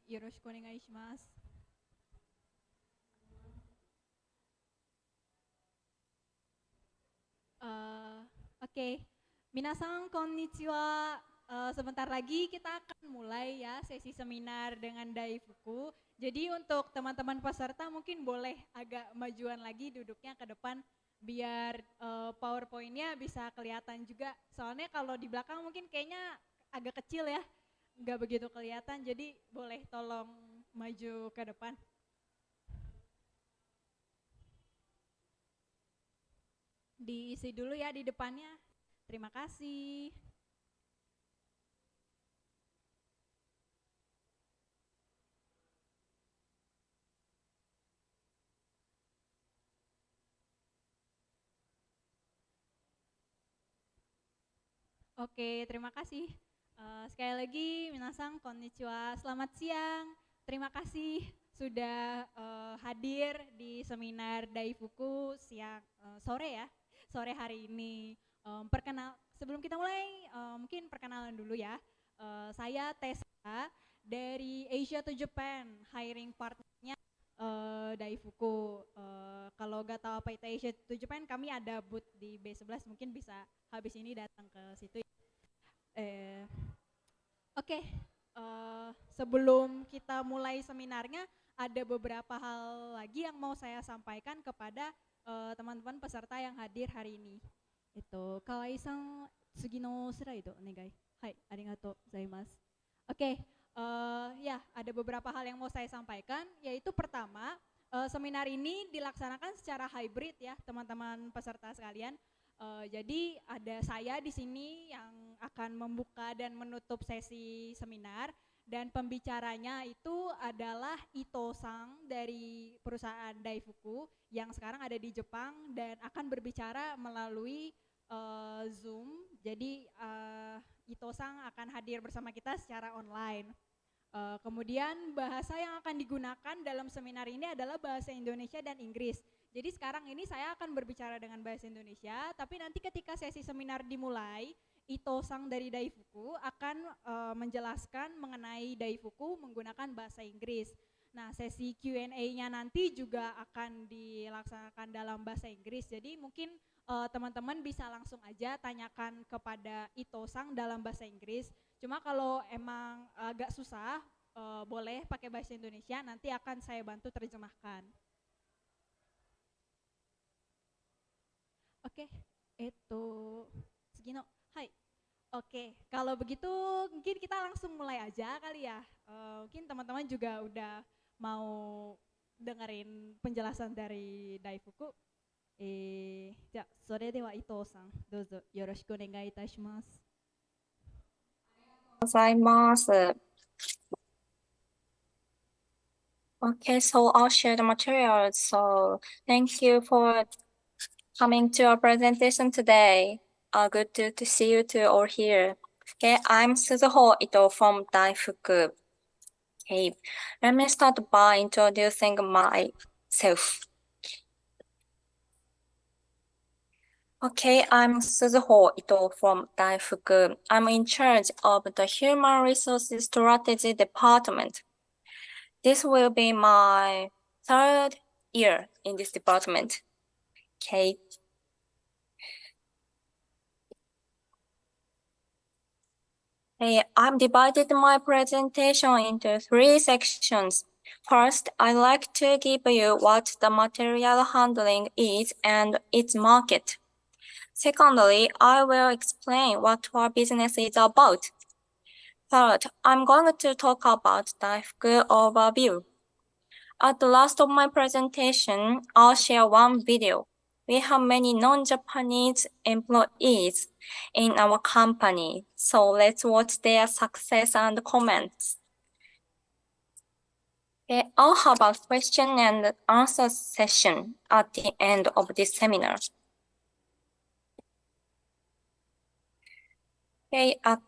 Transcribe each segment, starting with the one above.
よろしくお願いします。Oke, Minasang konnichiwa. Sebentar lagi kita akan mulai ya sesi seminar dengan Daifuku. Jadi untuk teman-teman peserta mungkin boleh agak majuan lagi duduknya ke depan biar PowerPoint-nya bisa kelihatan juga. Soalnya kalau di belakang mungkin kayaknya agak kecil ya, nggak begitu kelihatan. Jadi boleh tolong maju ke depan. Diisi dulu ya di depannya. Terima kasih. Oke, terima kasih. Sekali lagi, minasang konnichiwa, selamat siang. Terima kasih sudah hadir di seminar Daifuku sore ya, sore hari ini. Sebelum kita mulai, mungkin perkenalan dulu ya. Saya Tessa dari Asia to Japan, hiring partnernya Daifuku. Kalau nggak tahu apa itu Asia to Japan, kami ada booth di B11, mungkin bisa habis ini datang ke situ. Oke, sebelum kita mulai seminarnya, ada beberapa hal lagi yang mau saya sampaikan kepada teman-teman peserta yang hadir hari ini. Kawai-san, tsugi no slide onegai. Hai, arigatou gozaimasu. Oke, ya ada beberapa hal yang mau saya sampaikan, yaitu pertama, seminar ini dilaksanakan secara hybrid ya, teman-teman peserta sekalian. Jadi ada saya di sini yang akan membuka dan menutup sesi seminar, dan pembicaranya itu adalah Ito-sang dari perusahaan Daifuku yang sekarang ada di Jepang dan akan berbicara melalui Zoom. Jadi Ito-sang akan hadir bersama kita secara online. Kemudian bahasa yang akan digunakan dalam seminar ini adalah bahasa Indonesia dan Inggris. Jadi sekarang ini saya akan berbicara dengan bahasa Indonesia, tapi nanti ketika sesi seminar dimulai, Ito-sang dari Daifuku akan menjelaskan mengenai Daifuku menggunakan bahasa Inggris. Nah, sesi Q&A-nya nanti juga akan dilaksanakan dalam bahasa Inggris. Jadi mungkin teman-teman bisa langsung aja tanyakan kepada Ito-sang dalam bahasa Inggris. Cuma kalau emang agak susah, boleh pakai bahasa Indonesia, nanti akan saya bantu terjemahkan. Oke, itu segino. Hai. Oke, kalau begitu mungkin kita langsung mulai aja kali ya. Mungkin teman-teman juga udah mau dengerin penjelasan dari Daifuku. Ja, それでは伊藤さん、どうぞよろしくお願いいたします。ございます。Okay, so I'll share the materials. So thank you for coming to our presentation today. Good to see you two all here. Okay, I'm Suzuho Ito from Daifuku. Okay, let me start by introducing myself. Okay, I'm Suzuho Ito from Daifuku. I'm in charge of the Human Resources Strategy Department. This will be my third year in this department. Okay. I've divided my presentation into 3 sections. First, I'd like to give you what the material handling is and its market. Secondly, I will explain what our business is about. Third, I'm going to talk about Daifuku overview. At the last of my presentation, I'll share one video. We have many non-Japanese employees in our company, so let's watch their success and comments. Okay, I'll have a question and answer session at the end of this seminar. Okay, at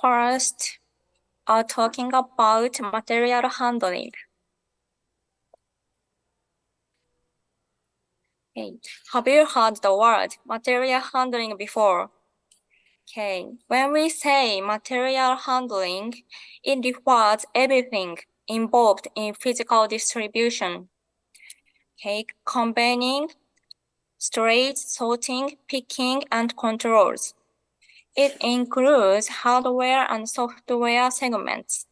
first, talking about material handling. Okay. Have you heard the word material handling before? Okay. When we say material handling, it refers everything, involved in physical distribution. Okay, conveying, storage, sorting, picking, and controls. It includes hardware and software segments.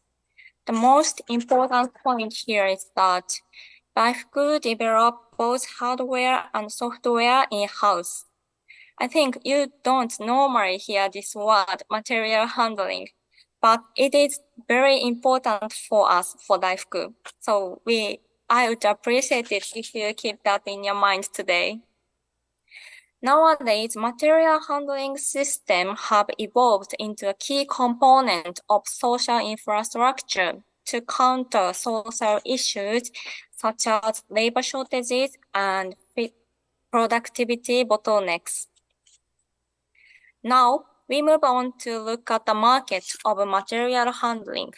The most important point here is that Daifuku developed both hardware and software in-house. I think you don't normally hear this word, material handling, but it is very important for us for Daifuku. So I would appreciate it if you keep that in your mind today. Nowadays, material handling systems have evolved into a key component of social infrastructure to counter social issues such as labor shortages and productivity bottlenecks. Now, we move on to look at the market of material handling.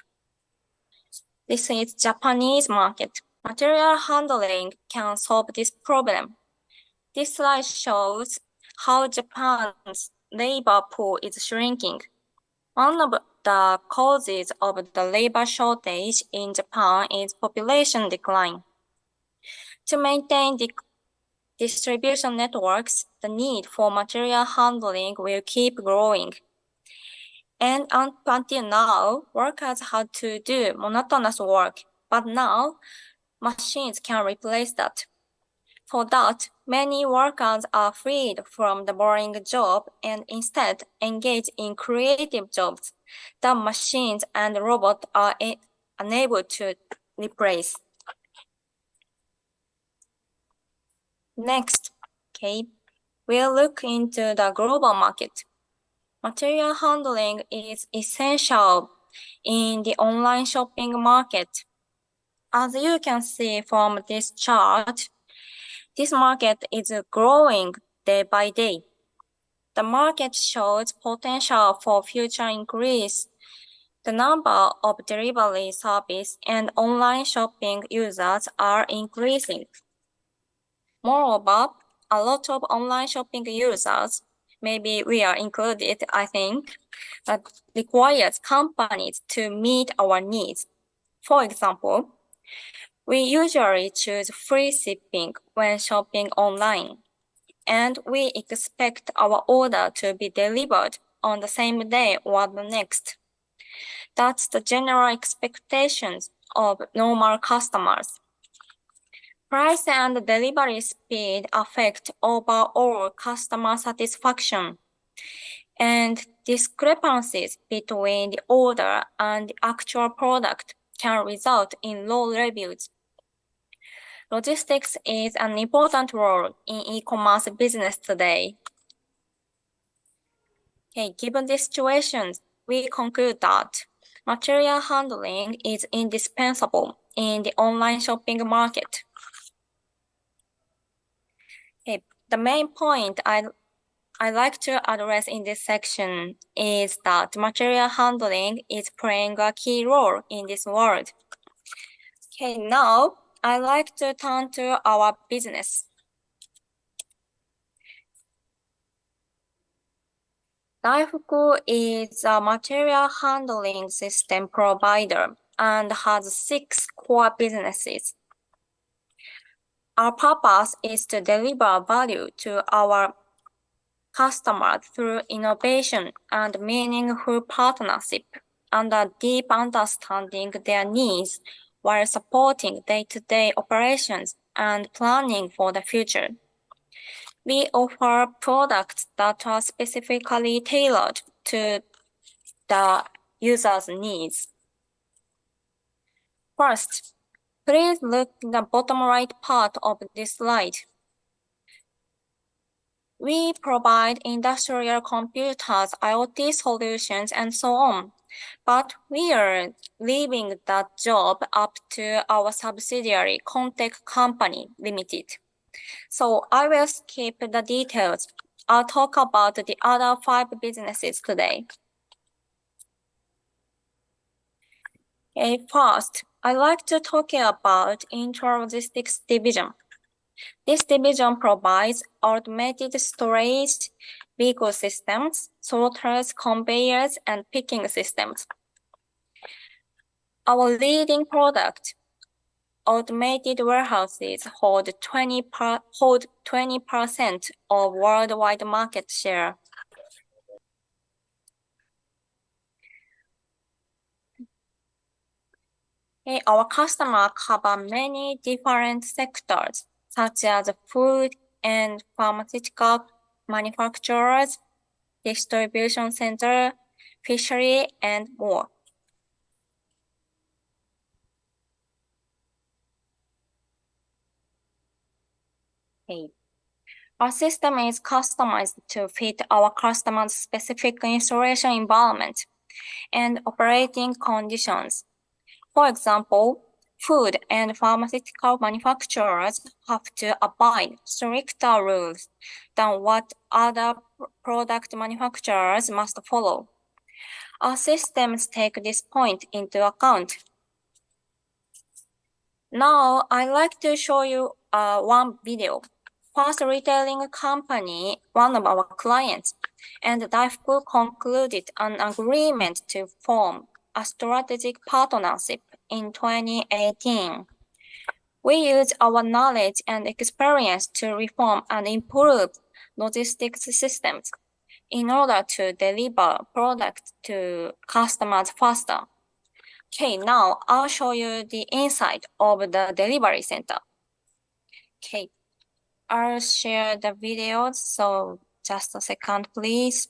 This is Japanese market. Material handling can solve this problem. This slide shows how Japan's labor pool is shrinking. One of the causes of the labor shortage in Japan is population decline. To maintain the distribution networks, the need for material handling will keep growing. And until now, workers had to do monotonous work, but now machines can replace that. For that, many workers are freed from the boring job and instead engage in creative jobs that machines and robots are unable to replace. Next, we'll look into the global market. Material handling is essential in the online shopping market. As you can see from this chart, this market is growing day by day. The market shows potential for future increase. The number of delivery service and online shopping users are increasing. Moreover, a lot of online shopping users, maybe we are included, I think, requires companies to meet our needs. For example, we usually choose free shipping when shopping online, and we expect our order to be delivered on the same day or the next. That's the general expectations of normal customers. Price and delivery speed affect overall customer satisfaction, and discrepancies between the order and the actual product can result in low reviews. Logistics is an important role in e-commerce business today. Given this situation, we conclude that material handling is indispensable in the online shopping market. The main point I'd like to address in this section is that material handling is playing a key role in this world. Now I'd like to turn to our business. Daifuku is a material handling system provider and has 6 core businesses. Our purpose is to deliver value to our customers through innovation and meaningful partnership and a deep understanding their needs while supporting day-to-day operations and planning for the future. We offer products that are specifically tailored to the user's needs. First, please look at the bottom right part of this slide. We provide industrial computers, IoT solutions, and so on, but we are leaving that job up to our subsidiary, Contech Company Limited. So I will skip the details. I'll talk about the other 5 businesses today. First, I'd like to talk about Intralogistics Division. This division provides automated storage, vehicle systems, sorters, conveyors, and picking systems. Our leading product, automated warehouses, hold 20% of worldwide market share. Our customers cover many different sectors, such as food and pharmaceutical manufacturers, distribution center, fishery, and more. Our system is customized to fit our customers' specific installation environment and operating conditions. For example, food and pharmaceutical manufacturers have to abide stricter rules than what other product manufacturers must follow. Our systems take this point into account. Now, I'd like to show you one video. First retailing company, one of our clients, and Daifuku concluded an agreement to form a strategic partnership in 2018. We use our knowledge and experience to reform and improve logistics systems in order to deliver products to customers faster. Okay, now I'll show you the inside of the delivery center. Okay, I'll share the videos, so just a second, please.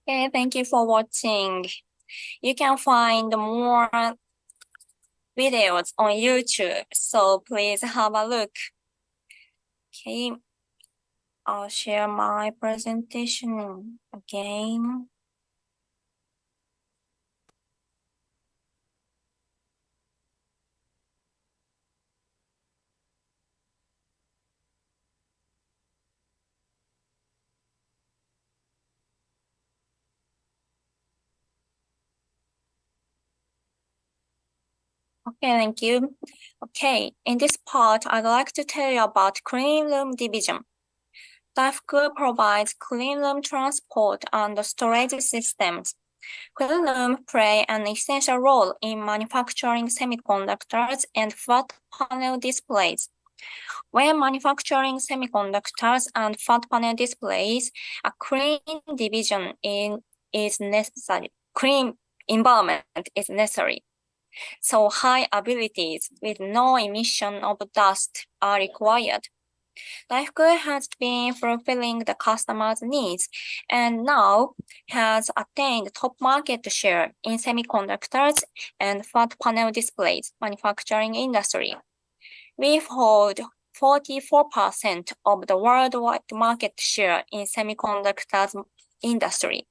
Okay, thank you for watching. You can find more videos on YouTube, so please have a look. Okay, I'll share my presentation again. Okay, thank you. Okay, in this part, I'd like to tell you about clean room division. Daifuku provides clean room transport and storage systems. Clean rooms play an essential role in manufacturing semiconductors and flat panel displays. When manufacturing semiconductors and flat panel displays, a clean division is necessary. Clean environment is necessary. So high abilities with no emission of dust are required. Daifuku has been fulfilling the customer's needs and now has attained top market share in semiconductors and flat panel displays manufacturing industry. We hold 44% of the worldwide market share in semiconductors industry.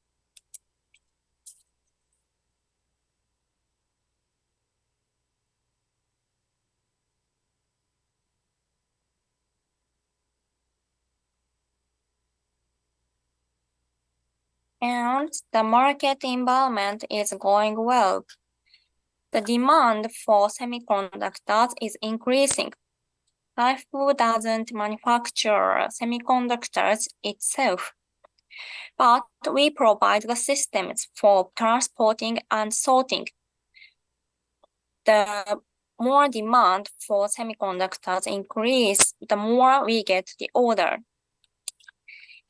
And the market environment is going well. The demand for semiconductors is increasing. Daifuku doesn't manufacture semiconductors itself, but we provide the systems for transporting and sorting. The more demand for semiconductors increase, the more we get the order.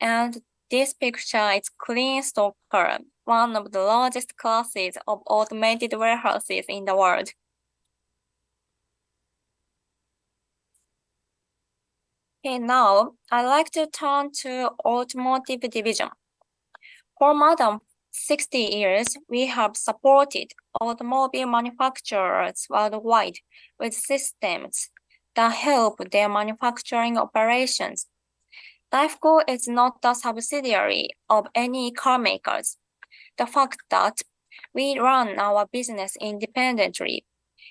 And this picture is Clean Stalker, one of the largest classes of automated warehouses in the world. Okay, now I'd like to turn to automotive division. For more than 60 years, we have supported automobile manufacturers worldwide with systems that help their manufacturing operations. Daifuku is not a subsidiary of any car makers. The fact that we run our business independently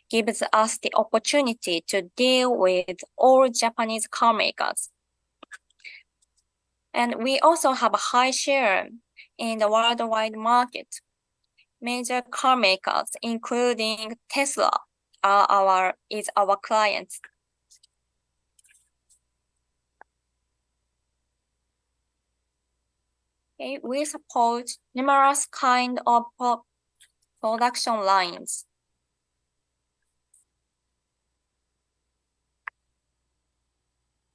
gives us the opportunity to deal with all Japanese car makers. And we also have a high share in the worldwide market. Major car makers, including Tesla, is our clients. Okay, we support numerous kind of production lines.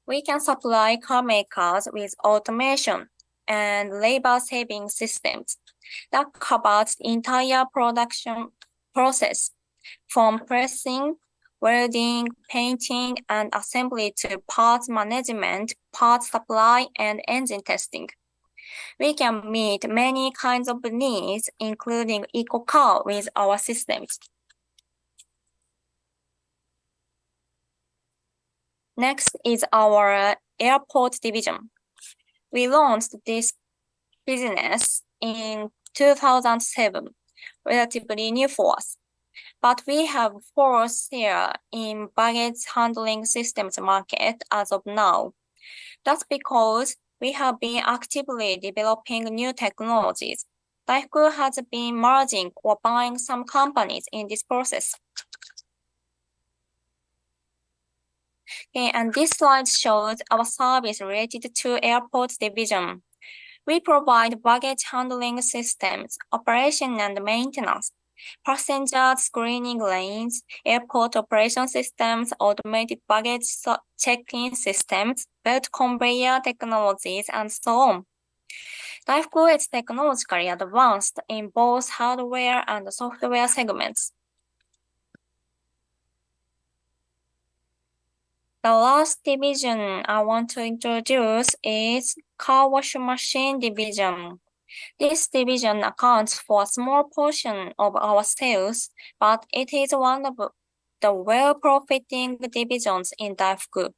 We can supply car makers with automation and labor-saving systems that covers the entire production process, from pressing, welding, painting, and assembly to parts management, parts supply, and engine testing. We can meet many kinds of needs, including eco-car with our systems. Next is our airport division. We launched this business in 2007, relatively new for us. But we have fourth share in baggage handling systems market as of now. That's because we have been actively developing new technologies. Daifuku has been merging or buying some companies in this process. Okay, and this slide shows our service related to airport division. We provide baggage handling systems, operation and maintenance, passenger screening lanes, airport operation systems, automated baggage check-in systems, belt conveyor technologies, and so on. Daifuku is technologically advanced in both hardware and software segments. The last division I want to introduce is car wash machine division. This division accounts for a small portion of our sales, but it is one of the well-profiting divisions in Daifuku.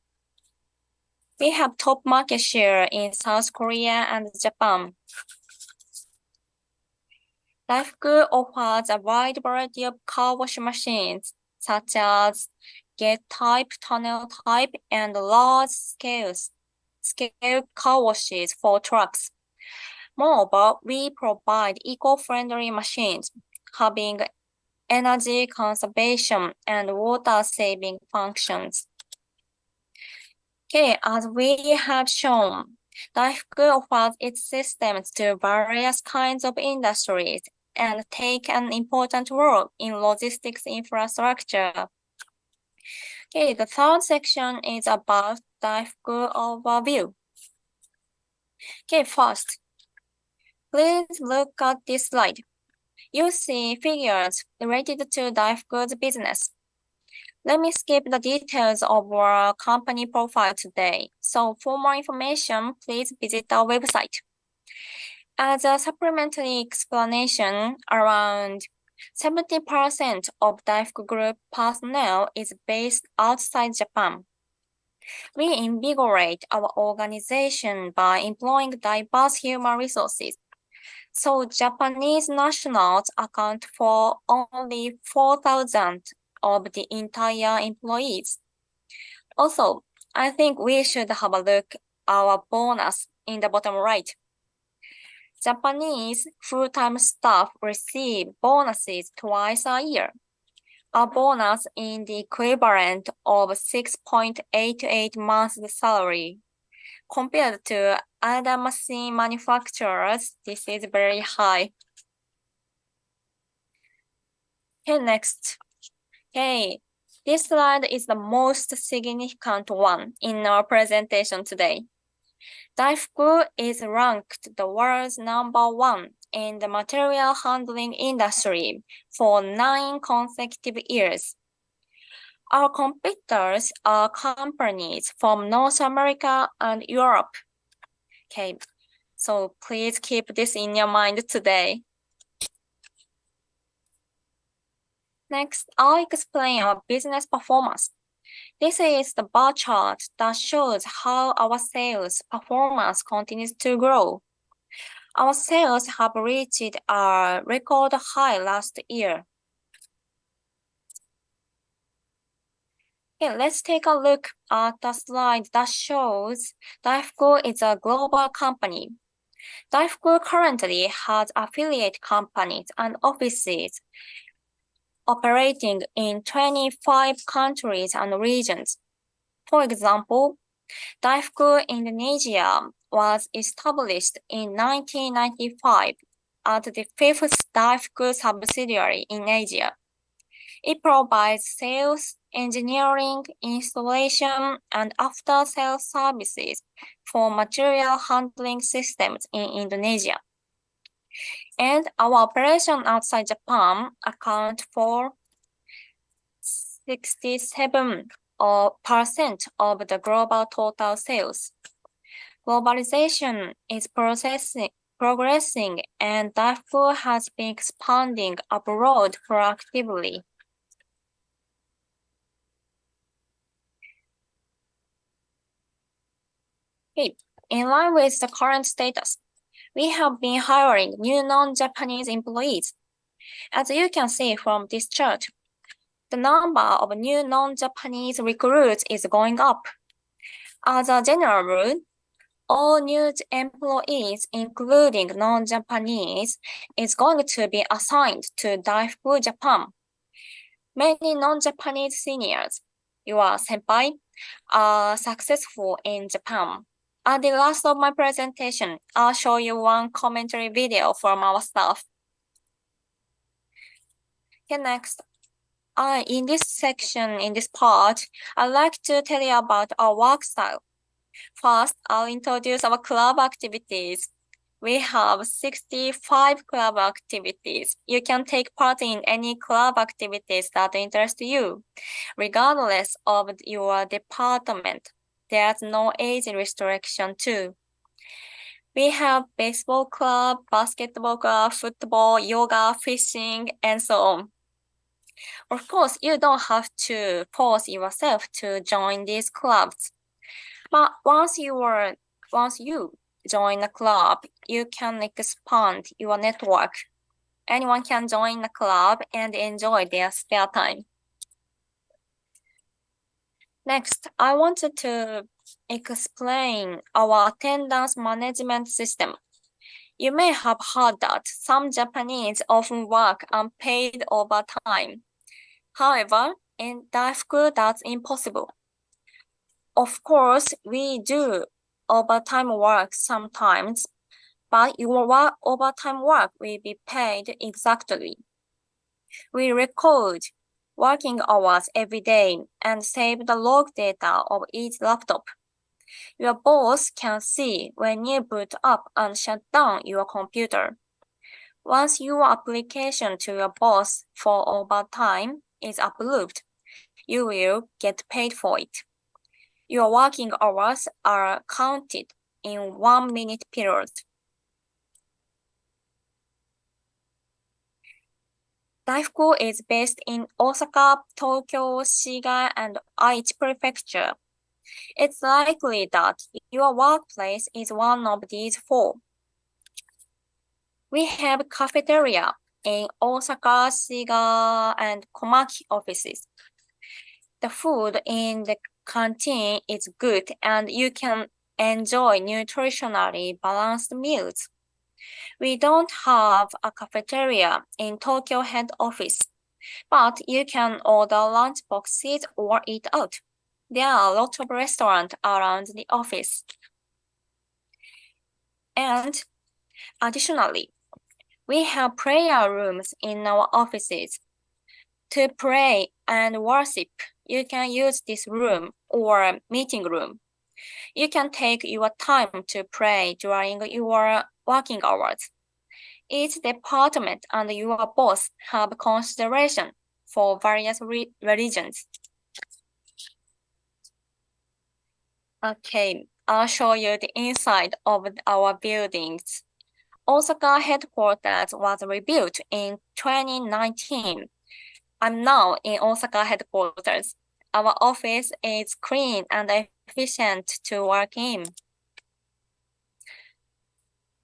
We have top market share in South Korea and Japan. Daifuku offers a wide variety of car wash machines, such as gate type, tunnel type, and large scale car washes for trucks. Moreover, we provide eco-friendly machines having energy conservation, and water saving functions. Okay, as we have shown, Daifuku offers its systems to various kinds of industries and take an important role in logistics infrastructure. Okay, the third section is about Daifuku overview. Okay, first, please look at this slide. You see figures related to Daifuku's business. Let me skip the details of our company profile today. So for more information, please visit our website. As a supplementary explanation, around 70% of Daifuku Group personnel is based outside Japan. We invigorate our organization by employing diverse human resources. So Japanese nationals account for only 4,000 of the entire employees. Also, I think we should have a look at our bonus in the bottom right. Japanese full-time staff receive bonuses twice a year. A bonus in the equivalent of 6.88 months salary. Compared to other machine manufacturers, this is very high. Okay, next. Okay, this slide is the most significant one in our presentation today. Daifuku is ranked the world's #1 in the material handling industry for 9 consecutive years. Our competitors are companies from North America and Europe. Okay, so please keep this in your mind today. Next, I'll explain our business performance. This is the bar chart that shows how our sales performance continues to grow. Our sales have reached a record high last year. Okay, let's take a look at the slide that shows Daifuku is a global company. Daifuku currently has affiliate companies and offices operating in 25 countries and regions. For example, Daifuku Indonesia was established in 1995 as the fifth Daifuku subsidiary in Asia. It provides sales, engineering, installation, and after-sales services for material handling systems in Indonesia. And our operation outside Japan account for 67% of the global total sales. Globalization is progressing and Daifuku has been expanding abroad proactively. Okay. In line with the current status, we have been hiring new non-Japanese employees. As you can see from this chart, the number of new non-Japanese recruits is going up. As a general rule, all new employees, including non-Japanese, is going to be assigned to Daifuku Japan. Many non-Japanese seniors, your senpai, are successful in Japan. At the last of my presentation, I'll show you one commentary video from our staff. Okay, next. In this section, in this part, I'd like to tell you about our work style. First, I'll introduce our club activities. We have 65 club activities. You can take part in any club activities that interest you, regardless of your department. There's no age restriction too. We have baseball club, basketball club, football, yoga, fishing, and so on. Of course, you don't have to force yourself to join these clubs. But once you join a club, you can expand your network. Anyone can join a club and enjoy their spare time. Next, I wanted to explain our attendance management system. You may have heard that some Japanese often work unpaid overtime. However, in Daifuku, that's impossible. Of course, we do overtime work sometimes, but your overtime work will be paid exactly. We record working hours every day and save the log data of each laptop. Your boss can see when you boot up and shut down your computer. Once your application to your boss for overtime is approved, you will get paid for it. Your working hours are counted in 1 minute period. Daifuku is based in Osaka, Tokyo, Shiga, and Aichi prefecture. It's likely that your workplace is one of these four. We have cafeteria in Osaka, Shiga, and Komaki offices. The food in the canteen is good and you can enjoy nutritionally balanced meals. We don't have a cafeteria in Tokyo head office, but you can order lunch boxes or eat out. There are a lot of restaurants around the office. And additionally, we have prayer rooms in our offices. To pray and worship, you can use this room or meeting room. You can take your time to pray during your working hours. Each department and your boss have consideration for various religions. Okay, I'll show you the inside of our buildings. Osaka headquarters was rebuilt in 2019. I'm now in Osaka headquarters. Our office is clean and efficient to work in.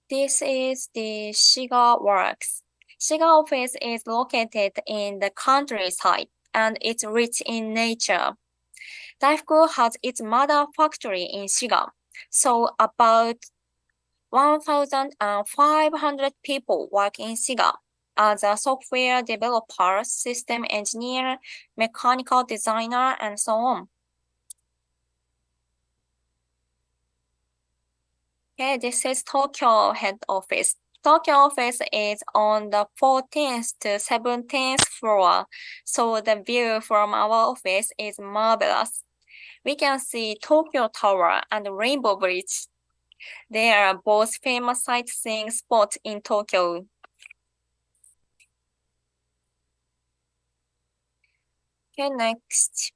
This is the Shiga Works. Shiga office is located in the countryside and it's rich in nature. Daifuku has its mother factory in Shiga, so about 1,500 people work in Shiga as a software developer, system engineer, mechanical designer, and so on. Okay, this is Tokyo head office. Tokyo office is on the 14th to 17th floor, so the view from our office is marvelous. We can see Tokyo Tower and Rainbow Bridge. They are both famous sightseeing spots in Tokyo. Okay, next.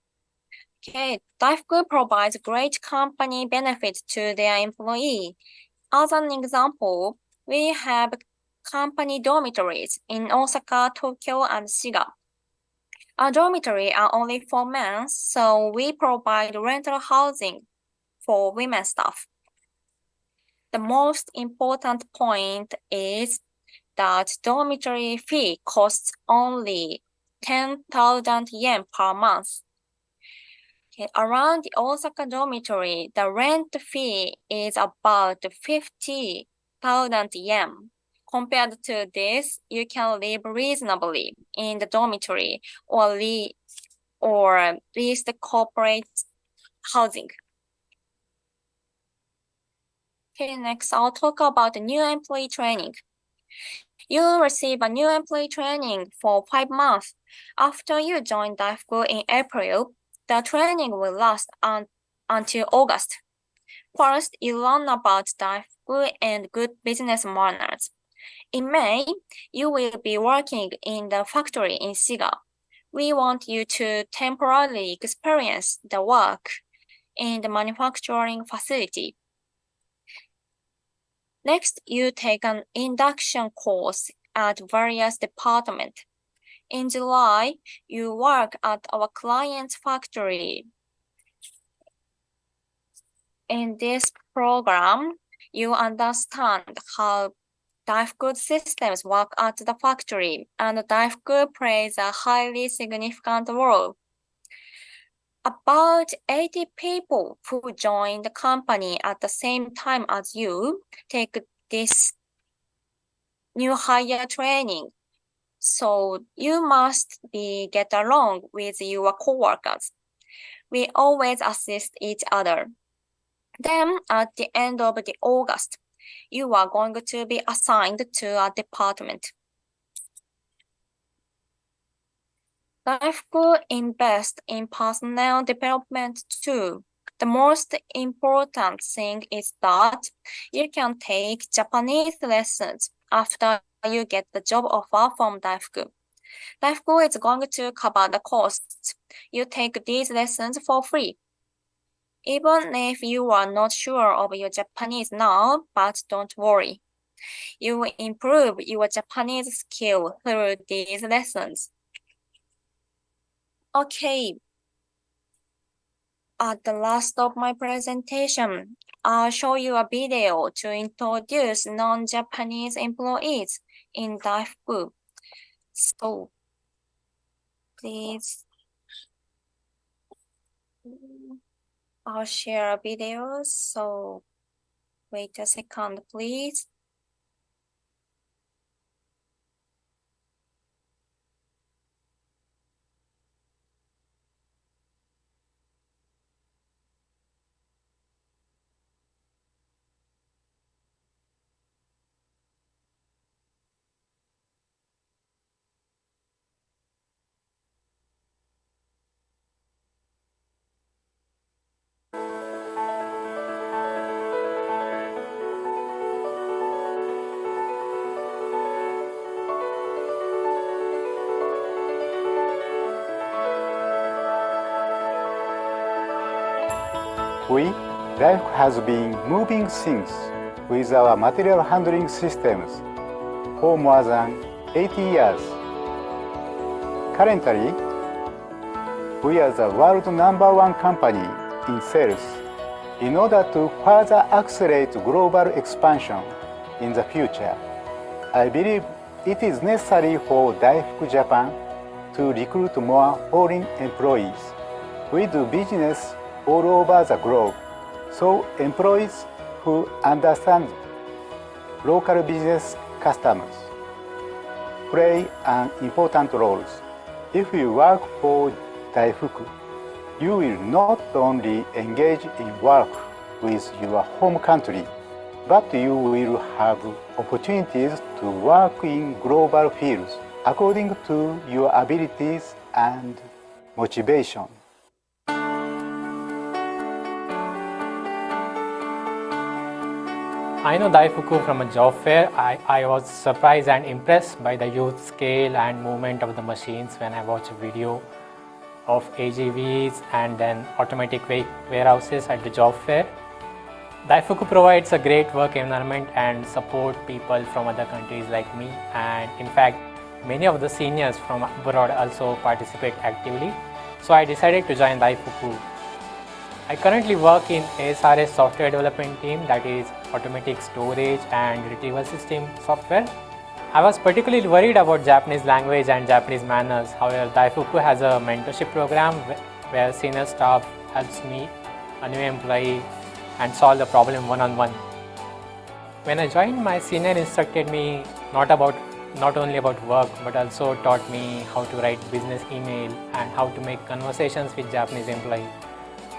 Okay, Daifuku provides great company benefits to their employee. As an example, we have company dormitories in Osaka, Tokyo, and Shiga. Our dormitory are only for men, so we provide rental housing for women staff. The most important point is that dormitory fee costs only 10,000 yen per month. Okay, around the Osaka dormitory, the rent fee is about 50,000 yen. Compared to this, you can live reasonably in the dormitory or lease the corporate housing. Okay, next I'll talk about the new employee training. You will receive a new employee training for 5 months. After you join Daifuku in April, the training will last until August. First, you learn about Daifuku and good business manners. In May, you will be working in the factory in Shiga. We want you to temporarily experience the work in the manufacturing facility. Next, you take an induction course at various departments. In July, you work at our client's factory. In this program, you understand how Daifuku systems work at the factory, and Daifuku plays a highly significant role. About 80 people who join the company at the same time as you take this new hire training. So you must get along with your coworkers. We always assist each other. Then at the end of the August, you are going to be assigned to a department. Daifuku invests in personnel development too. The most important thing is that you can take Japanese lessons after you get the job offer from Daifuku. Daifuku is going to cover the costs. You take these lessons for free. Even if you are not sure of your Japanese now, but don't worry. You will improve your Japanese skill through these lessons. Okay. At the last of my presentation, I'll show you a video to introduce non-Japanese employees in Daifuku. So, please, I'll share a video. So, wait a second, please. We, Daifuku, has been moving things with our material handling systems for more than 80 years. Currently, we are the world #1 company in sales. In order to further accelerate global expansion in the future, I believe it is necessary for Daifuku Japan to recruit more foreign employees. We do business all over the globe, so employees who understand local business customers play an important role. If you work for Daifuku, you will not only engage in work with your home country, but you will have opportunities to work in global fields according to your abilities and motivation. I know Daifuku from a job fair. I was surprised and impressed by the huge scale and movement of the machines when I watched a video of AGVs and then automatic warehouses at the job fair. Daifuku provides a great work environment and support people from other countries like me, and in fact many of the seniors from abroad also participate actively. So I decided to join Daifuku. I currently work in ASRS software development team, that is automatic storage and retrieval system software. I was particularly worried about Japanese language and Japanese manners. However, Daifuku has a mentorship program where senior staff helps me, a new employee, and solve the problem one-on-one. When I joined, my senior instructed me not only about work, but also taught me how to write business email and how to make conversations with Japanese employees.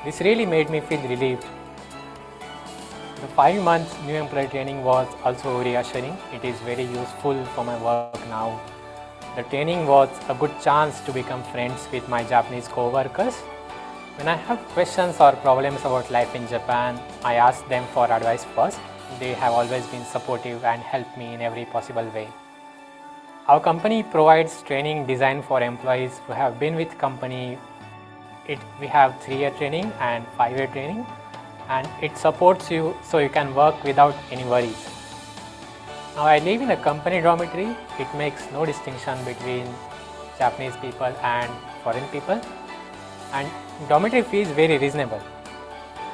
This really made me feel relieved. The 5 months new employee training was also reassuring. It is very useful for my work now. The training was a good chance to become friends with my Japanese co-workers. When I have questions or problems about life in Japan, I ask them for advice first. They have always been supportive and helped me in every possible way. Our company provides training designed for employees who have been with company. We have 3-year training and 5-year training, and it supports you so you can work without any worries. Now I live in a company dormitory. It makes no distinction between Japanese people and foreign people, and dormitory fee is very reasonable.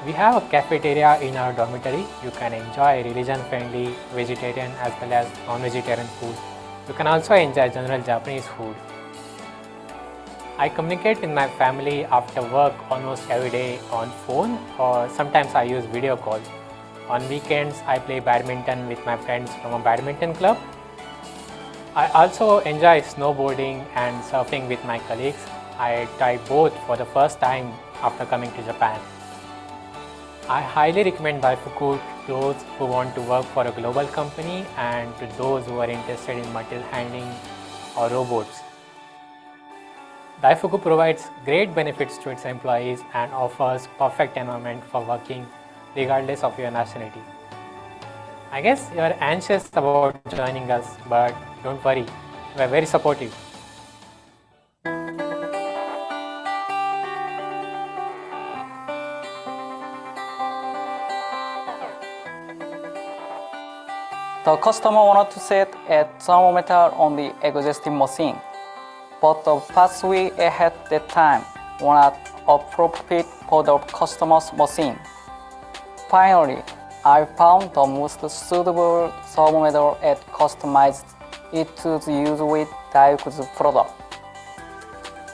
We have a cafeteria in our dormitory. You can enjoy religion-friendly vegetarian as well as non-vegetarian food. You can also enjoy general Japanese food. I communicate with my family after work almost every day on phone, or sometimes I use video call. On weekends, I play badminton with my friends from a badminton club. I also enjoy snowboarding and surfing with my colleagues. I tried both for the first time after coming to Japan. I highly recommend Daifuku to those who want to work for a global company and to those who are interested in material handling or robots. Daifuku provides great benefits to its employees and offers perfect environment for working regardless of your nationality. I guess you are anxious about joining us, but don't worry, we are very supportive. The customer wanted to set a thermometer on the existing machine, but the pathway ahead that time was not appropriate for the customer's machine. Finally, I found the most suitable thermometer and customized it to use with Daifuku's product.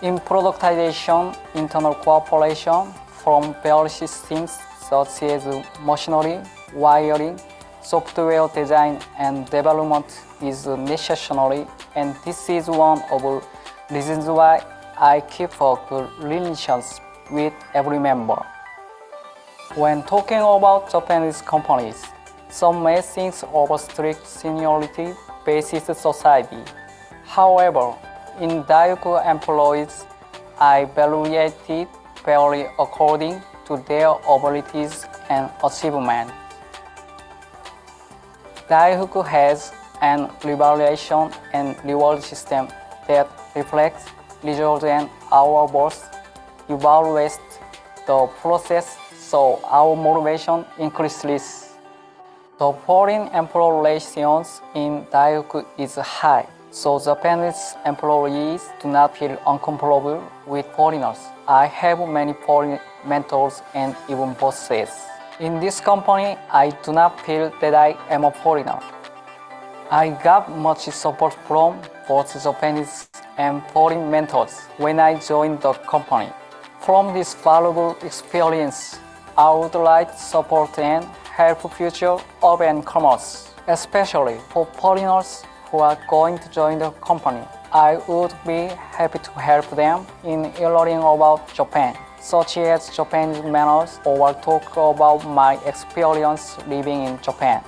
In productization, internal cooperation from various systems such as machinery, wiring, software design and development is necessary, and this is one of the reasons why I keep a good relations with every member. When talking about Japanese companies, some may think of a strict seniority-based society. However, in Daifuku employees, I evaluated fairly according to their abilities and achievements. Daifuku has an evaluation and reward system that reflects results, and our boss evaluates the process, so our motivation increases. The foreign employee relations in Daifuku is high, so Japanese employees do not feel uncomfortable with foreigners. I have many foreign mentors and even bosses. In this company, I do not feel that I am a foreigner. I got much support from both Japanese and foreign mentors when I joined the company. From this valuable experience, I would like to support and help future up-and-comers, especially for foreigners who are going to join the company. I would be happy to help them in learning about Japan, such as Japanese manners, or talk about my experience living in Japan.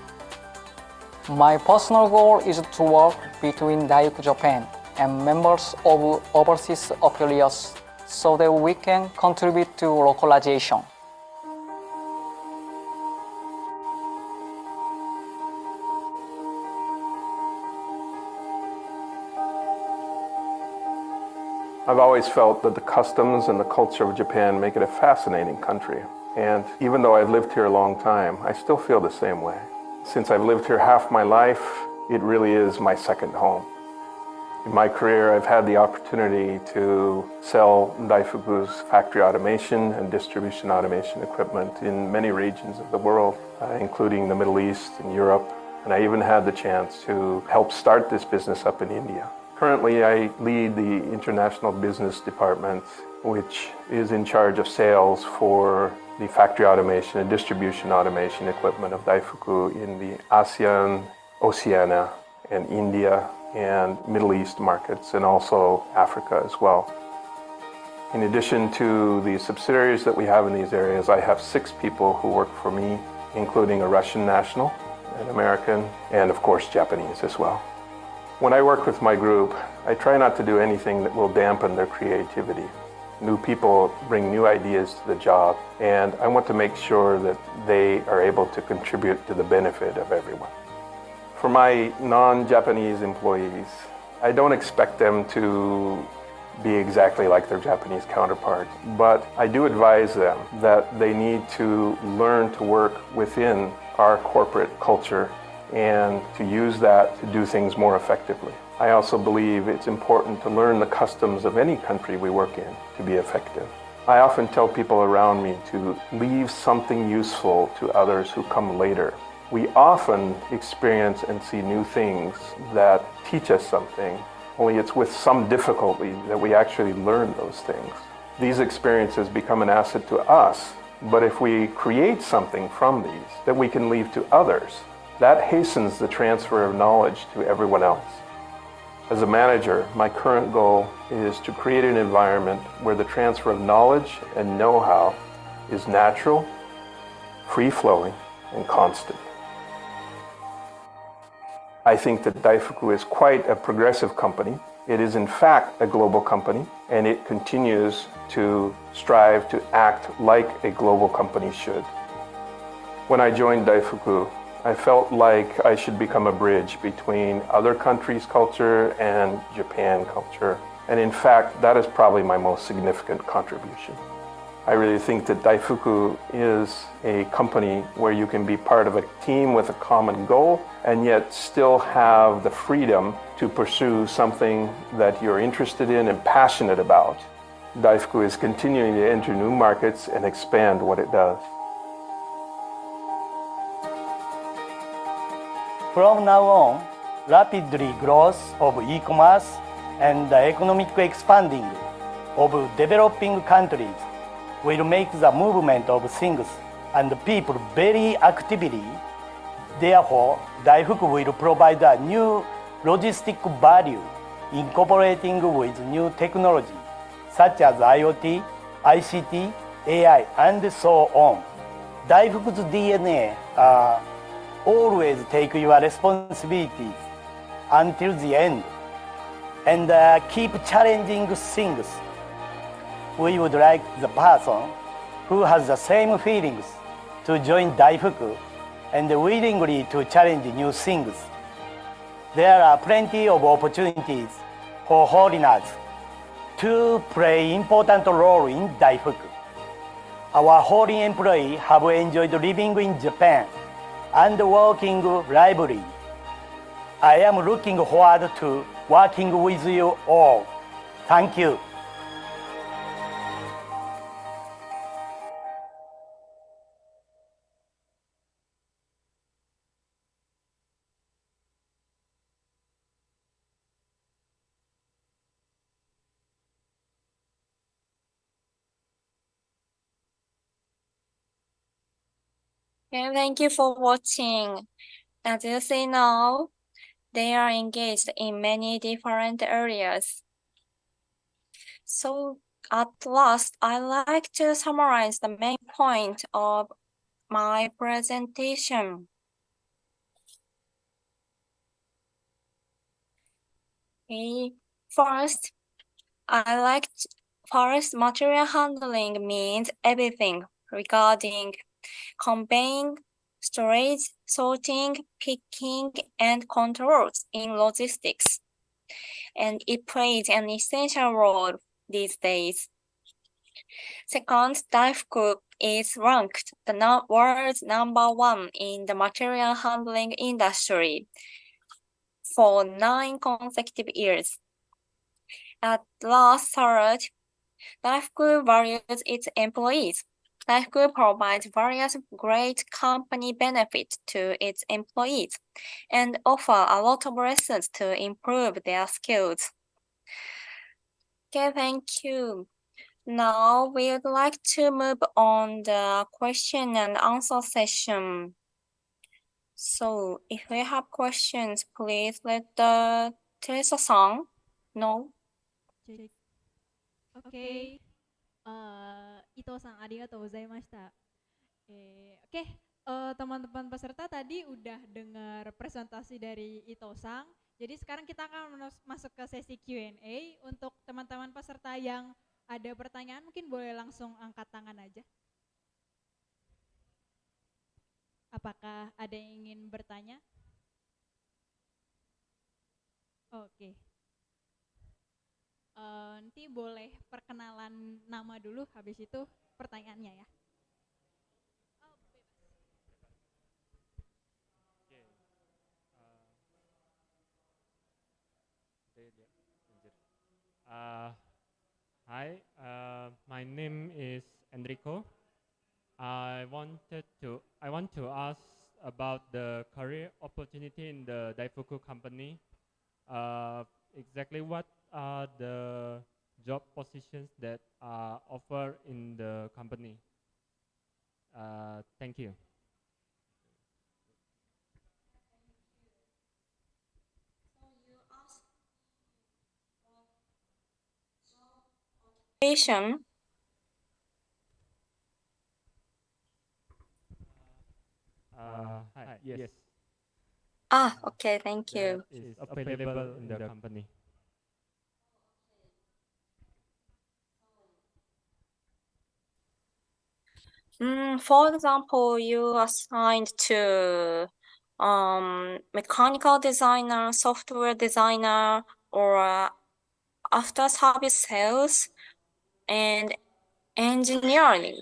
My personal goal is to work between Daifuku Japan and members of overseas affiliates so that we can contribute to localization. I've always felt that the customs and the culture of Japan make it a fascinating country. And even though I've lived here a long time, I still feel the same way. Since I've lived here half my life, it really is my second home. In my career, I've had the opportunity to sell Daifuku's factory automation and distribution automation equipment in many regions of the world, including the Middle East and Europe. And I even had the chance to help start this business up in India. Currently, I lead the International Business Department, which is in charge of sales for the factory automation and distribution automation equipment of Daifuku in the ASEAN, Oceania, and India, and Middle East markets, and also Africa as well. In addition to the subsidiaries that we have in these areas, I have 6 people who work for me, including a Russian national, an American, and of course Japanese as well. When I work with my group, I try not to do anything that will dampen their creativity. New people bring new ideas to the job, and I want to make sure that they are able to contribute to the benefit of everyone. For my non-Japanese employees, I don't expect them to be exactly like their Japanese counterparts, but I do advise them that they need to learn to work within our corporate culture and to use that to do things more effectively. I also believe it's important to learn the customs of any country we work in to be effective. I often tell people around me to leave something useful to others who come later. We often experience and see new things that teach us something, only it's with some difficulty that we actually learn those things. These experiences become an asset to us, but if we create something from these that we can leave to others, that hastens the transfer of knowledge to everyone else. As a manager, my current goal is to create an environment where the transfer of knowledge and know-how is natural, free-flowing, and constant. I think that Daifuku is quite a progressive company. It is in fact a global company, and it continues to strive to act like a global company should. When I joined Daifuku, I felt like I should become a bridge between other countries' culture and Japan culture. And in fact, that is probably my most significant contribution. I really think that Daifuku is a company where you can be part of a team with a common goal and yet still have the freedom to pursue something that you're interested in and passionate about. Daifuku is continuing to enter new markets and expand what it does. From now on, rapidly growth of e-commerce and the economic expanding of developing countries will make the movement of things and people very actively. Therefore, Daifuku will provide a new logistic value incorporating with new technology such as IoT, ICT, AI, and so on. Daifuku's DNA always take your responsibilities until the end and keep challenging things. We would like the person who has the same feelings to join Daifuku and willingly to challenge new things. There are plenty of opportunities for foreigners to play important role in Daifuku. Our foreign employees have enjoyed living in Japan and working lively. I am looking forward to working with you all. Thank you. Okay, thank you for watching. As you see now, they are engaged in many different areas. So at last, I like to summarize the main point of my presentation. Okay. First, material handling means everything regarding conveying, storage, sorting, picking, and controls in logistics. And it plays an essential role these days. Second, Daifuku is ranked the world's #1 in the material handling industry for 9 consecutive years. At last, third, Daifuku values its employees. Daifuku provides various great company benefits to its employees and offer a lot of lessons to improve their skills. Okay, thank you. Now we would like to move on the question and answer session. So if you have questions, please let the Teresa-san know. Oke, Ito-san, ありがとうございました。Oke, teman-teman peserta tadi udah dengar presentasi dari Ito-san. Jadi sekarang kita akan masuk ke sesi Q&A. Untuk teman-teman peserta yang ada pertanyaan mungkin boleh langsung angkat tangan aja. Apakah ada yang ingin bertanya? Oke. Nanti boleh perkenalan nama dulu, habis itu pertanyaannya ya. Hi, my name is Enrico. I want to ask about the career opportunity in the Daifuku company. Exactly what are the job positions that are offered in the company? Thank you. Patient. Hi, yes. Ah, okay, thank That you. is available in the company. For example, you assigned to mechanical designer, software designer, or after service sales and engineering.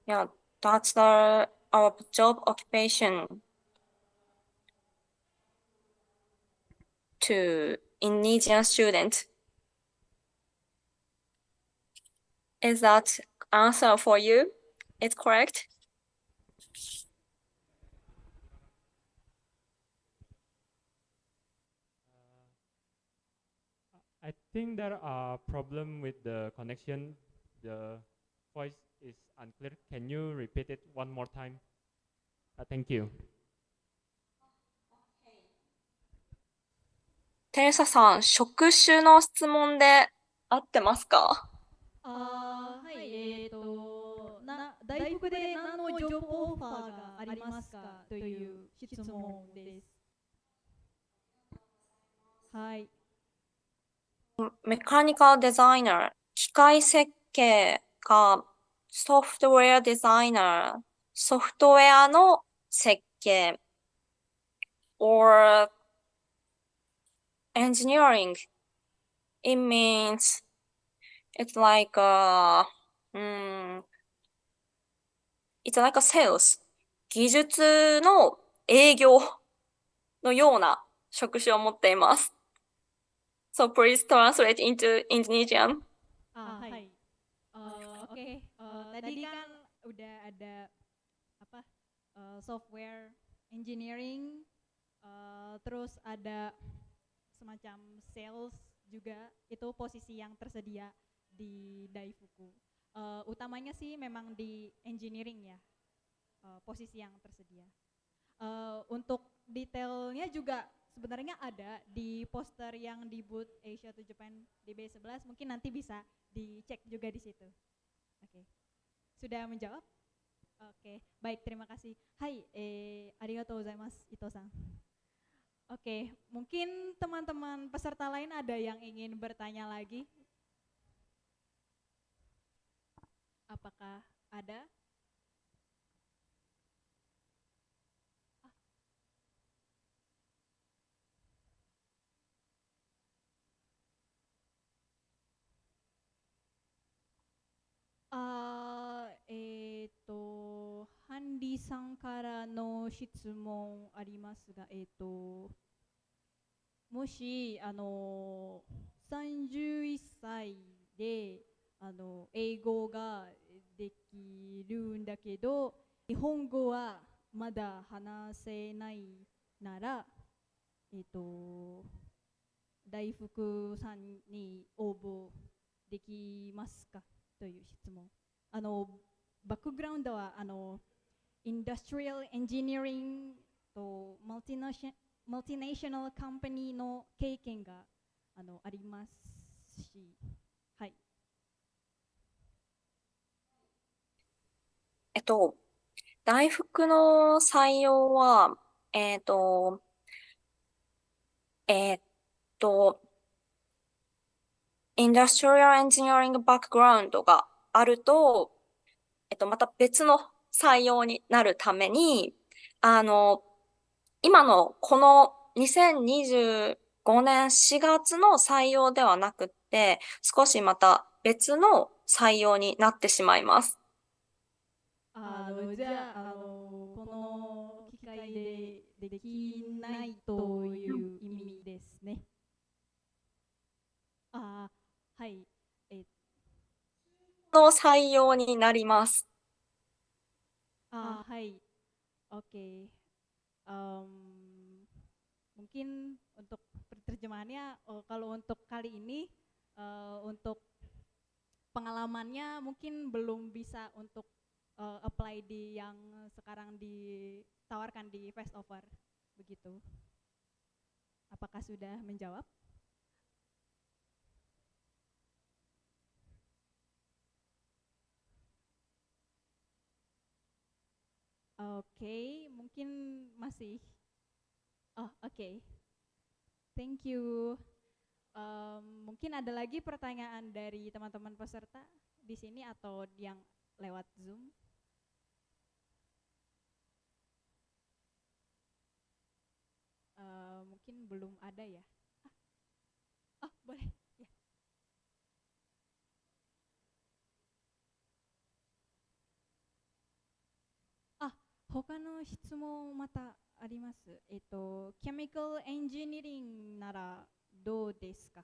Yeah, that's our job occupation to Indonesian student. Is that answer for you? It's correct? I think there are problem with the connection. The voice is unclear. Can you repeat it one more time? Thank you. テレサさん、職種の質問で合ってますか？はい、大福で何のジョブオファーがありますかという質問です。はい。メカニカルデザイナー、機械設計か、ソフトウェアデザイナー、ソフトウェアの設計、or engineering. It means it's like it's like a sales. 技術の営業のような職種を持っています。So please translate into Indonesian. Hai. Oke. Tadi kan udah ada apa? Software engineering, terus ada semacam sales juga, itu posisi yang tersedia di Daifuku. Utamanya sih memang di engineering ya, posisi yang tersedia. Untuk detailnya juga sebenarnya ada di poster yang di booth Asia to Japan DB11, mungkin nanti bisa dicek juga di situ. Oke. Sudah menjawab? Oke, baik, terima kasih. Hai, arigatou gozaimasu, Ito-san. Oke, mungkin teman-teman peserta lain ada yang ingin bertanya lagi? Apakah ada? Handi さんからの質問ありますが、もし31歳で英語ができるんだけど、日本語はまだ話せないなら、大福さんに応募できますかという質問。バックグラウンドはインダストリアルエンジニアリングとマルティナショナルカンパニーの経験がありますし、はい。大福の採用は、インダストリアルエンジニアリングバックグラウンドがあると、また別の採用になるために、今のこの2025年4月の採用ではなくって、少しまた別の採用になってしまいます。じゃあ、この機会でできないという意味ですね。はい。の採用になります。はい。Oke. Mungkin untuk terjemahannya, kalau untuk kali ini, untuk pengalamannya mungkin belum bisa untuk apply di yang sekarang ditawarkan di Fast Offer, begitu. Apakah sudah menjawab? Oke, mungkin masih. Oh, oke. Thank you. Mungkin ada lagi pertanyaan dari teman-teman peserta di sini atau yang lewat Zoom? Mungkin belum ada ya. Oh, boleh. Ya. 他の質問またあります。ケミカルエンジニアリングならどうですか？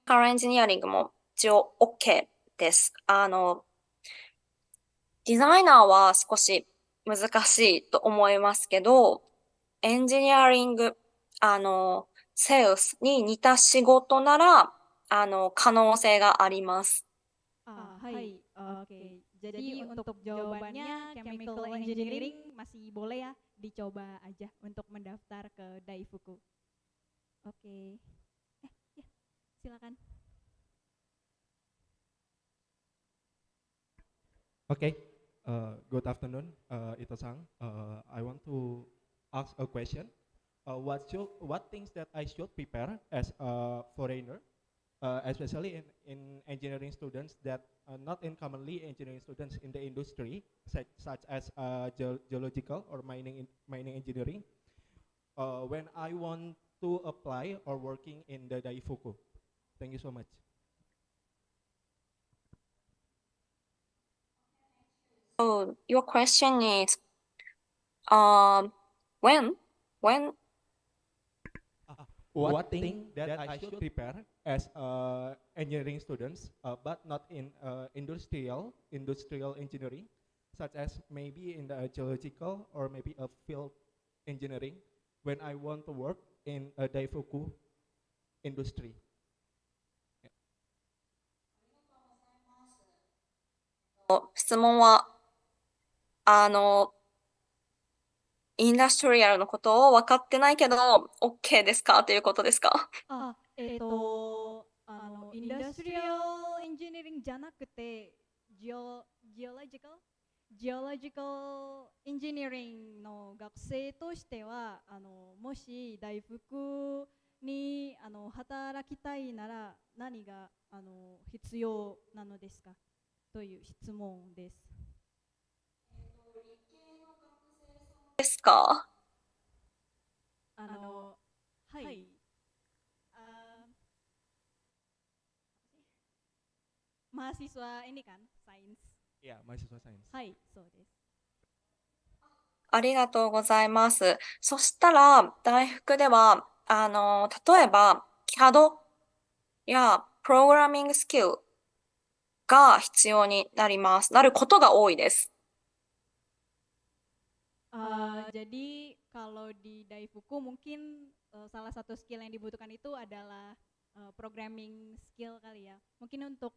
カラーエンジニアリングも一応 OK です。デザイナーは少し難しいと思いますけど、エンジニアリング、セールスに似た仕事なら、可能性があります。Hai, oke. Jadi untuk jawabannya chemical engineering masih boleh ya, dicoba aja untuk mendaftar ke Daifuku. Oke. Ya, silakan. Okay, good afternoon, Ito-san. I want to ask a question. What things that I should prepare as a foreigner, especially in engineering students that not in commonly engineering students in the industry, such as geological or mining engineering, when I want to apply or working in the Daifuku. Thank you so much. So your question is, when what thing that I should prepare as engineering students, but not in industrial engineering, such as maybe in the geological or maybe a field engineering, when I want to work in a Daifuku industry. 質問は、インダストリアルのことを分かってないけど、OK ですかということですか？インダストリアルエンジニアリングじゃなくて、ジオロジカルエンジニアリングの学生としては、もし大福に働きたいなら何が必要なのですかという質問です。ですか？はい。mahasiswa ini kan, sains. Yeah, mahasiswa sains. はい、そうです。ありがとうございます。そしたら、大福では、例えば、CAD やプログラミングスキルが必要になることが多いです。Jadi kalau di Daifuku mungkin salah satu skill yang dibutuhkan itu adalah programming skill kali ya. Mungkin untuk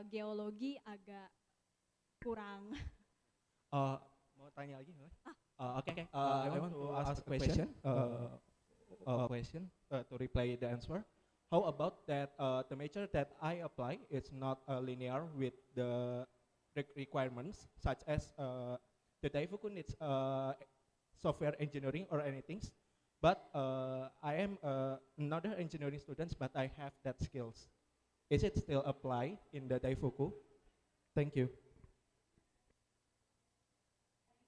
geologi agak kurang. Mau tanya lagi? Okay. I want to ask a question. To reply the answer. How about that? The major that I apply is not linear with the requirements, such as the Daifuku needs software engineering or anything. But I am another engineering student, but I have that skills. Is it still apply in the Daifuku? Thank you.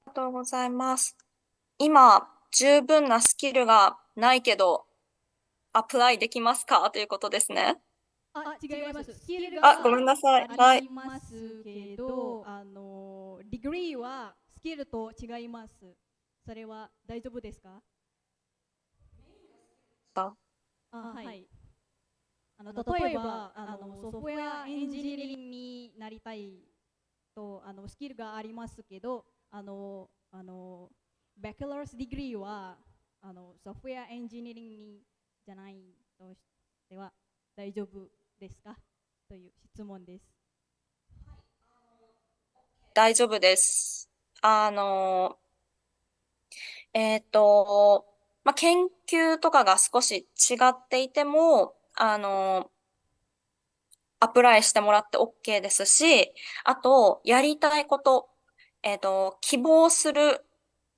ありがとうございます。今、十分なスキルがないけど、アプライできますかということですね。違います。スキルがごめんなさい。ありますけど、ディグリーはスキルと違います。それは大丈夫ですか？はい。例えばソフトウェアエンジニアリングになりたいとスキルがありますけど、バチェラーズディグリーはソフトウェアエンジニアリングじゃないとしては大丈夫ですかという質問です。大丈夫です。研究とかが少し違っていても、アプライしてもらって OK ですし、あと、やりたいこと、希望する、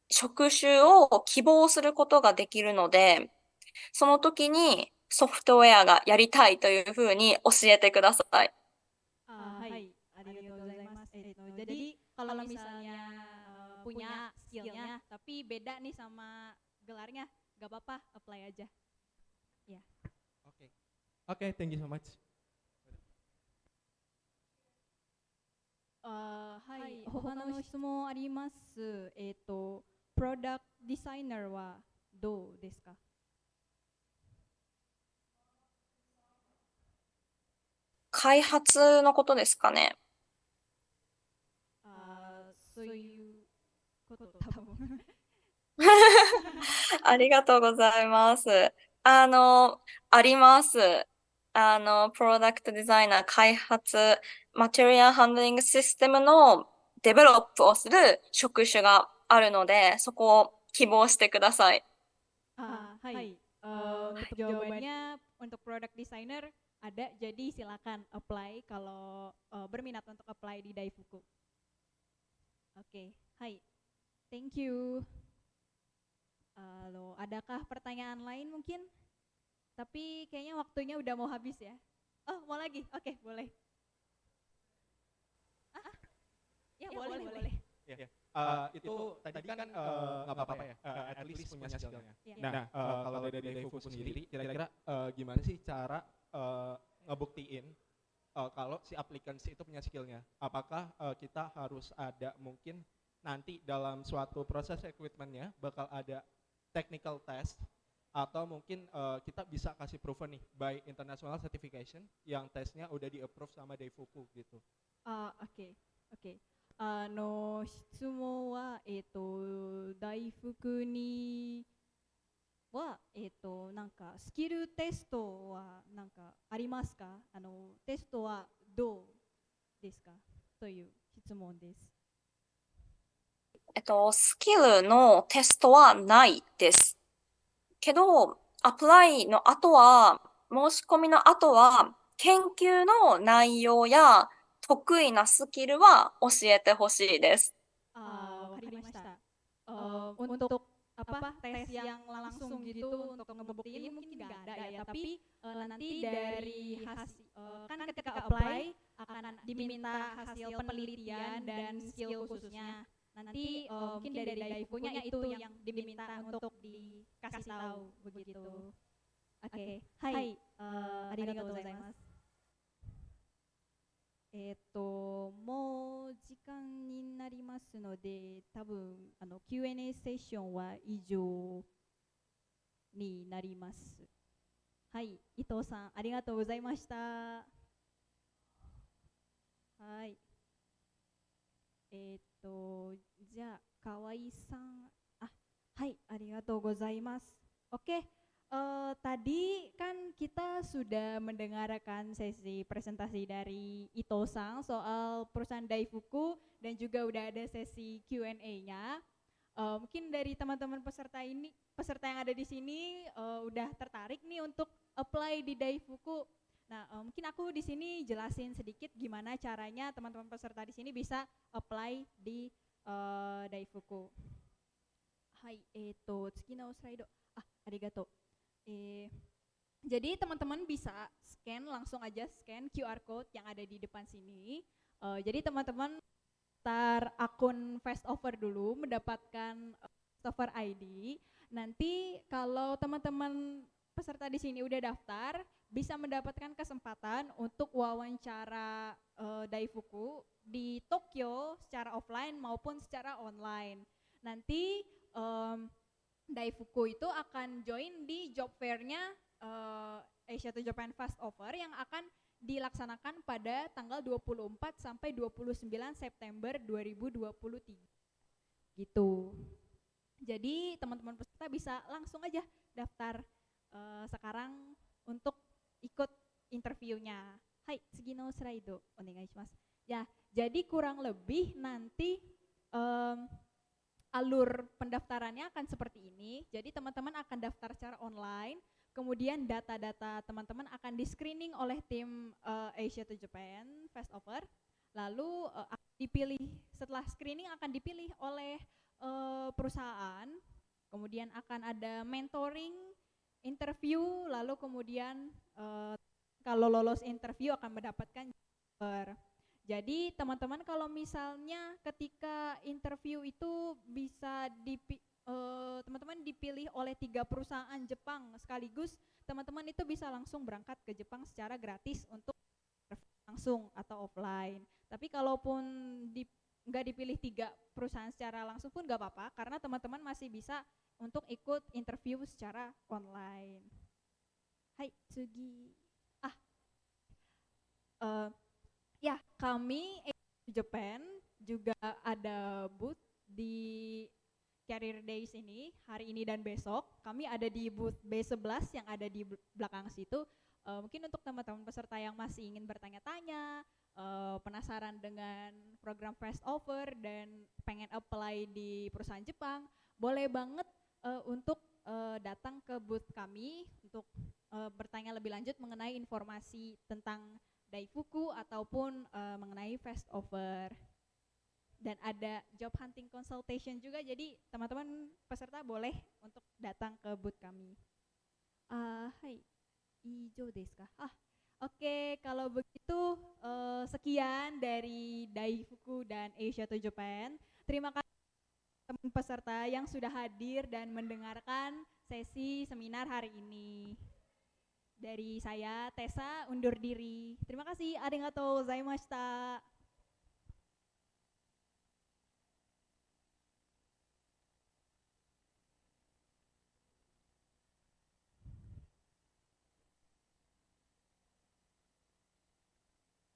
職種を希望することができるので、その時にソフトウェアがやりたいというふうに教えてください。Hai, arigatou gozaimasu. Jadi kalau misalnya punya skillnya, tapi beda nih sama gelarnya, gak apa-apa, apply aja. Ya. Okay. Okay, thank you so much. はい、他の質問あります。プロダクトデザイナーはどうですか？開発のことですかね。そういうこと多分。ありがとうございます。あります。プロダクトデザイナー開発、マテリアルハンドリングシステムのデベロップをする職種があるので、そこを希望してください。Hai, untuk jawabannya untuk product designer ada, jadi silakan apply kalau berminat untuk apply di Daifuku. Oke, hai, thank you. Adakah pertanyaan lain mungkin? Tapi kayaknya waktunya udah mau habis ya. Oh, mau lagi? Oke, boleh. Ya, boleh. Itu tadi kan nggak apa-apa ya, at least punya skillnya. Nah, kalau dari Daifuku sendiri, kira-kira gimana sih cara ngebuktiin kalau si applicants itu punya skillnya? Apakah kita harus ada mungkin nanti dalam suatu proses recruitmentnya bakal ada technical test, atau mungkin kita bisa kasih proven nih by international certification yang tesnya udah di-approve sama Daifuku gitu. Oke. 質問は、大福には、なんかスキルテストはなんかありますか？テストはどうですか？という質問です。スキルのテストはないです。けど、アプライの後は、申し込みの後は、研究の内容や得意なスキルは教えてほしいです。わかりました。Untuk apa tes yang langsung gitu untuk ngebuktiin mungkin nggak ada ya, tapi nanti dari hasil kan ketika apply akan diminta hasil penelitian dan skill khususnya. Nanti mungkin dari Daifukunya itu yang diminta untuk dikasih tahu begitu. Oke, hai, arigatou gozaimasu. もう時間になりますので、多分Q&A セッションは以上になります。はい、伊藤さんありがとうございました。はい。じゃあ河合さん、はい、ありがとうございます。Oke. Tadi kan kita sudah mendengarkan sesi presentasi dari Ito-san soal perusahaan Daifuku dan juga udah ada sesi Q&A-nya. Mungkin dari teman-teman peserta yang ada di sini udah tertarik nih untuk apply di Daifuku. Nah, mungkin aku di sini jelasin sedikit gimana caranya teman-teman peserta di sini bisa apply di Daifuku. Hai, tsuki no slide. Arigatou. Jadi teman-teman bisa langsung aja scan QR code yang ada di depan sini. Jadi teman-teman daftar akun Fast Offer dulu, mendapatkan Offer ID. Nanti kalau teman-teman peserta di sini udah daftar, bisa mendapatkan kesempatan untuk wawancara Daifuku di Tokyo secara offline maupun secara online. Nanti Daifuku itu akan join di job fair-nya Asia to Japan Fast Offer yang akan dilaksanakan pada tanggal 24 sampai 29 September 2023. Gitu. Jadi teman-teman peserta bisa langsung aja daftar sekarang untuk ikut interviewnya. Hai, sugi no slide onegai shimasu. Ya, jadi kurang lebih nanti alur pendaftarannya akan seperti ini. Jadi teman-teman akan daftar secara online. kemudian data-data teman-teman akan di-screening oleh tim Asia to Japan Fast Offer, lalu akan dipilih, setelah screening akan dipilih oleh perusahaan, kemudian akan ada mentoring, interview, lalu kemudian kalau lolos interview akan mendapatkan offer. Jadi teman-teman kalau misalnya ketika interview itu bisa teman-teman dipilih oleh 3 perusahaan Jepang sekaligus, teman-teman itu bisa langsung berangkat ke Jepang secara gratis untuk langsung atau offline. Tapi kalaupun nggak dipilih 3 perusahaan secara langsung pun nggak apa-apa, karena teman-teman masih bisa untuk ikut interview secara online. Hai, Tsugi. Ya, kami Japan juga ada booth di Career Days ini, hari ini dan besok. Kami ada di booth B11 yang ada di belakang situ. Mungkin untuk teman-teman peserta yang masih ingin bertanya-tanya, penasaran dengan program Fast Offer dan pengen apply di perusahaan Jepang, boleh banget untuk datang ke booth kami untuk bertanya lebih lanjut mengenai informasi tentang Daifuku ataupun mengenai Fast Offer. Dan ada job hunting consultation juga, jadi teman-teman peserta boleh untuk datang ke booth kami. Hai, ijo desu ka? Oke, kalau begitu sekian dari Daifuku dan Asia to Japan. Terima kasih teman peserta yang sudah hadir dan mendengarkan sesi seminar hari ini. Dari saya, Tessa, undur diri. Terima kasih, arigatou gozaimashita.